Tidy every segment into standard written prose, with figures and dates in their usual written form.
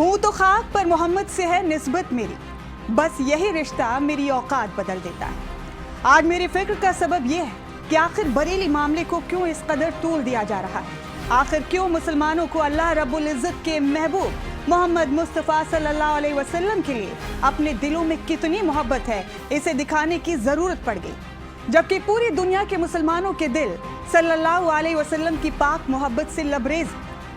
हूँ तो खाक पर मोहम्मद से है निस्बत मेरी, बस यही रिश्ता मेरी औकात बदल देता है। आज मेरी फिक्र का सबब यह है कि आखिर बरेली मामले को क्यों इस कदर तूल दिया जा रहा है। आखिर क्यों मुसलमानों को अल्लाह रब्बुल इज़्ज़त के महबूब मोहम्मद मुस्तफ़ा सल्लल्लाहु अलैहि वसल्लम के लिए अपने दिलों में कितनी मोहब्बत है, इसे दिखाने की ज़रूरत पड़ गई। जबकि पूरी दुनिया के मुसलमानों के दिल सल्लल्लाहु अलैहि वसल्लम की पाक मोहब्बत से लबरेज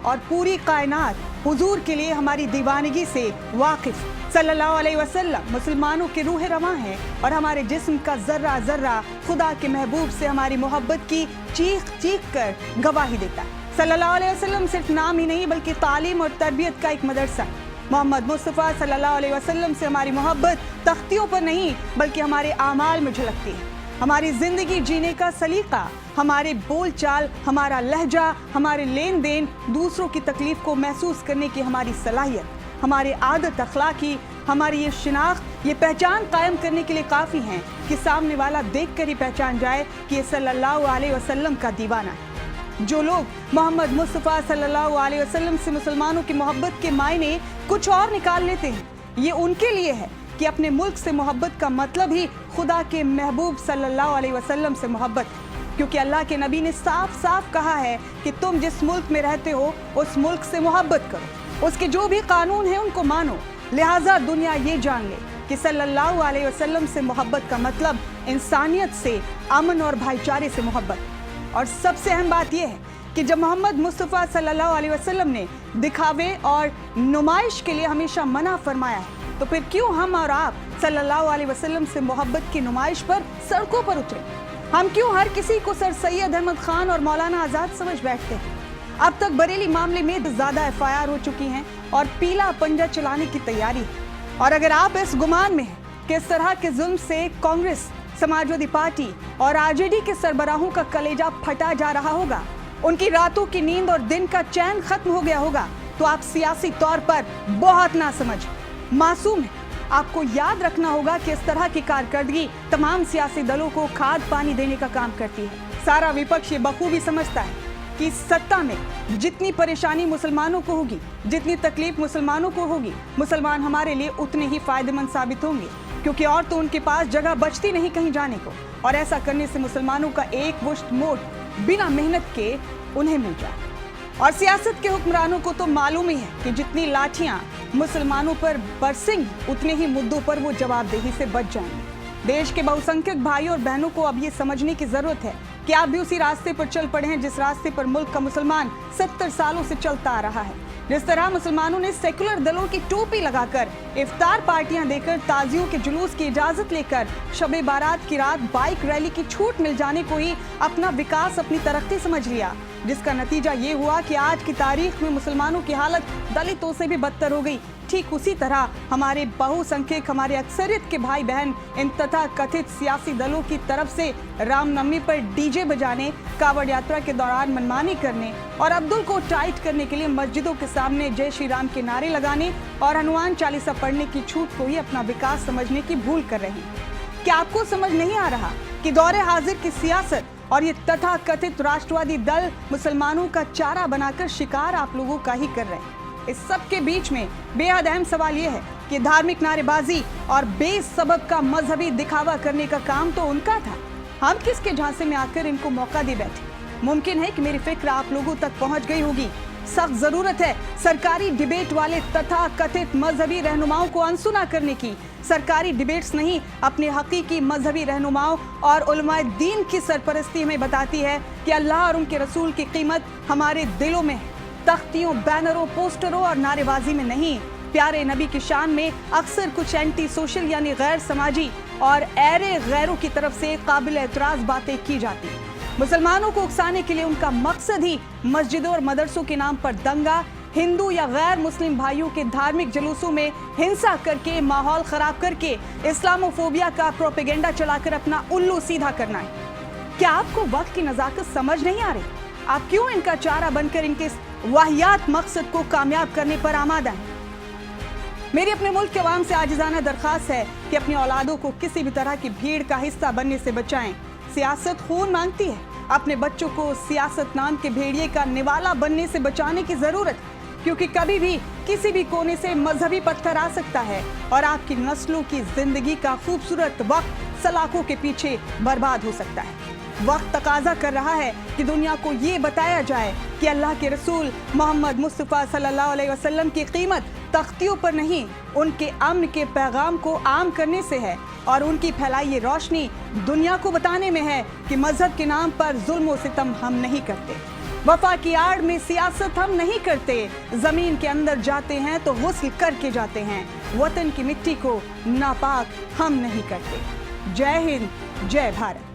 और पूरी कायनात हुजूर के लिए हमारी दीवानगी से वाकिफ। सल्लल्लाहु अलैहि वसल्लम मुसलमानों के रूह रवां हैं और हमारे जिस्म का जर्रा जर्रा खुदा के महबूब से हमारी मोहब्बत की चीख चीख कर गवाही देता है। सल्लल्लाहु अलैहि वसल्लम सिर्फ नाम ही नहीं बल्कि तालीम और तरबियत का एक मदरसा। मोहम्मद मुस्तफ़ा सल्लल्लाहु अलैहि वसल्लम से हमारी मोहब्बत तख्तियों पर नहीं बल्कि हमारे आमाल में झलकती है। हमारी जिंदगी जीने का सलीका, हमारे बोल चाल, हमारा लहजा, हमारे लेन देन, दूसरों की तकलीफ को महसूस करने की हमारी सलाहियत, हमारे आदत अखलाकी, हमारी ये शिनाख्त, ये पहचान कायम करने के लिए काफ़ी हैं कि सामने वाला देख कर ही पहचान जाए कि ये सल्लल्लाहु अलैहि वसल्लम का दीवाना है। जो लोग मोहम्मद मुस्तफ़ा सल्लल्लाहु अलैहि वसल्लम से मुसलमानों की मोहब्बत के मायने कुछ और निकाल लेते हैं, ये उनके लिए है कि अपने मुल्क से मोहब्बत का मतलब ही खुदा के महबूब सल्लल्लाहु अलैहि वसल्लम से मोहब्बत, क्योंकि अल्लाह के नबी ने साफ साफ कहा है कि तुम जिस मुल्क में रहते हो उस मुल्क से मोहब्बत करो, उसके जो भी कानून हैं उनको मानो। लिहाजा दुनिया ये जान ले कि सल्लल्लाहु अलैहि वसल्लम से मोहब्बत का मतलब इंसानियत से, अमन और भाईचारे से मोहब्बत। और सबसे अहम बात यह है कि जब मोहम्मद मुस्तफ़ा सल्लल्लाहु अलैहि वसल्लम ने दिखावे और नुमाइश के लिए हमेशा मना फरमाया है, तो फिर क्यों हम और आप सल्लल्लाहु अलैहि वसल्लम से मोहब्बत की नुमाइश पर सड़कों पर उतरे? हम क्यों हर किसी को सर सैयद अहमद खान और मौलाना आज़ाद समझ बैठते हैं? अब तक बरेली मामले में ज़्यादा FIR हो चुकी हैं और पीला पंजा चलाने की तैयारी है। और अगर आप इस गुमान में हैं कि इस तरह के जुल्म से कांग्रेस, समाजवादी पार्टी और RJD के सरबराहों का कलेजा फटा जा रहा होगा, उनकी रातों की नींद और दिन का चैन खत्म हो गया होगा, तो आप सियासी तौर पर बहुत नासमझ, मासूम है। आपको याद रखना होगा कि इस तरह की कारकर्दगी तमाम सियासी दलों को खाद पानी देने का काम करती है। सारा विपक्ष ये बखूबी समझता है कि सत्ता में जितनी परेशानी मुसलमानों को होगी, जितनी तकलीफ मुसलमानों को होगी, मुसलमान हमारे लिए उतने ही फायदेमंद साबित होंगे, क्योंकि और तो उनके पास जगह बचती नहीं कहीं जाने को। और ऐसा करने से मुसलमानों का एक मुश्त वोट बिना मेहनत के उन्हें मिल जाए। और सियासत के हुक्मरानों को तो मालूम ही है कि जितनी लाठियां मुसलमानों पर बरसेंगी उतने ही मुद्दों पर वो जवाबदेही से बच जाएंगे। देश के बहुसंख्यक भाइयों और बहनों को अब ये समझने की जरूरत है कि आप भी उसी रास्ते पर चल पड़े हैं जिस रास्ते पर मुल्क का मुसलमान 70 सालों से चलता आ रहा है। जिस तरह मुसलमानों ने सेकुलर दलों की टोपी लगाकर, इफ्तार पार्टियां देकर, ताजियों के जुलूस की इजाजत लेकर, शबे बारात की रात बाइक रैली की छूट मिल जाने को ही अपना विकास, अपनी तरक्की समझ लिया, जिसका नतीजा ये हुआ कि आज की तारीख में मुसलमानों की हालत दलितों से भी बदतर हो गई। ठीक उसी तरह हमारे बहुसंख्यक, हमारे अक्सरियत के भाई बहन इन तथा कथित सियासी दलों की तरफ से रामनवमी पर डीजे बजाने, कावड़ यात्रा के दौरान मनमानी करने और अब्दुल को टाइट करने के लिए मस्जिदों के सामने जय श्री राम के नारे लगाने और हनुमान चालीसा पढ़ने की छूट को ही अपना विकास समझने की भूल कर रहे हैं। क्या आपको समझ नहीं आ रहा कि दौरे हाजिर की सियासत और ये तथा कथित राष्ट्रवादी दल मुसलमानों का चारा बनाकर शिकार आप लोगों का ही कर रहे हैं? इस सब के बीच में बेहद अहम सवाल ये है कि धार्मिक नारेबाजी और बेसबब का मजहबी दिखावा करने का काम तो उनका था। हम किसके झांसे में आकर इनको मौका दे बैठे? मुमकिन है कि मेरी फिक्र आप लोगों तक पहुंच गई होगी। सख्त जरूरत है सरकारी डिबेट वाले तथा कथित मजहबी रहनुमाओं को अनसुना करने की। सरकारी डिबेट्स नहीं, अपने हकीकी मजहबी रहनुमाओं और उलमाए दीन की सरपरस्ती हमें बताती है कि अल्लाह और उनके रसूल की कीमत हमारे दिलों में है, तख्तियों, बैनरों, पोस्टरों और नारेबाजी में नहीं। प्यारे नबी की शान में अक्सर कुछ एंटी सोशल यानी गैर समाजी और ऐरे गैरों की तरफ से काबिल एतराज बातें की जाती। मुसलमानों को उकसाने के लिए उनका मकसद ही मस्जिदों और मदरसों के नाम पर दंगा, हिंदू या गैर मुस्लिम भाइयों के धार्मिक जुलूसों में हिंसा करके, माहौल खराब करके, इस्लामोफोबिया का प्रोपेगेंडा चलाकर अपना उल्लू सीधा करना है। क्या आपको वक्त की नजाकत समझ नहीं आ रही? आप क्यों इनका चारा बनकर इनके वाहियात मकसद को कामयाब करने पर आमादा हैं? मेरी अपने मुल्क के अवाम से आजिज़ाना दरख्वास्त है कि अपनी औलादों को किसी भी तरह की भीड़ का हिस्सा बनने से बचाएं। सियासत खून मांगती है। अपने बच्चों को सियासत नाम के भेड़िए का निवाला बनने से बचाने की जरूरत है। क्योंकि कभी भी किसी भी कोने से मजहबी पत्थर आ सकता है और आपकी नस्लों की जिंदगी का खूबसूरत वक्त सलाखों के पीछे बर्बाद हो सकता है। वक्त तकाजा कर रहा है कि दुनिया को ये बताया जाए कि अल्लाह के रसूल मोहम्मद मुस्तफ़ा सल्लल्लाहु अलैहि वसल्लम की कीमत तख्तियों पर नहीं, उनके अमन के पैगाम को आम करने से है और उनकी फैलाई ये रोशनी दुनिया को बताने में है कि मजहब के नाम पर जुल्म व सितम हम नहीं करते, वफा की आड़ में सियासत हम नहीं करते, जमीन के अंदर जाते हैं तो गुस्ल करके जाते हैं, वतन की मिट्टी को नापाक हम नहीं करते। जय हिंद, जय भारत।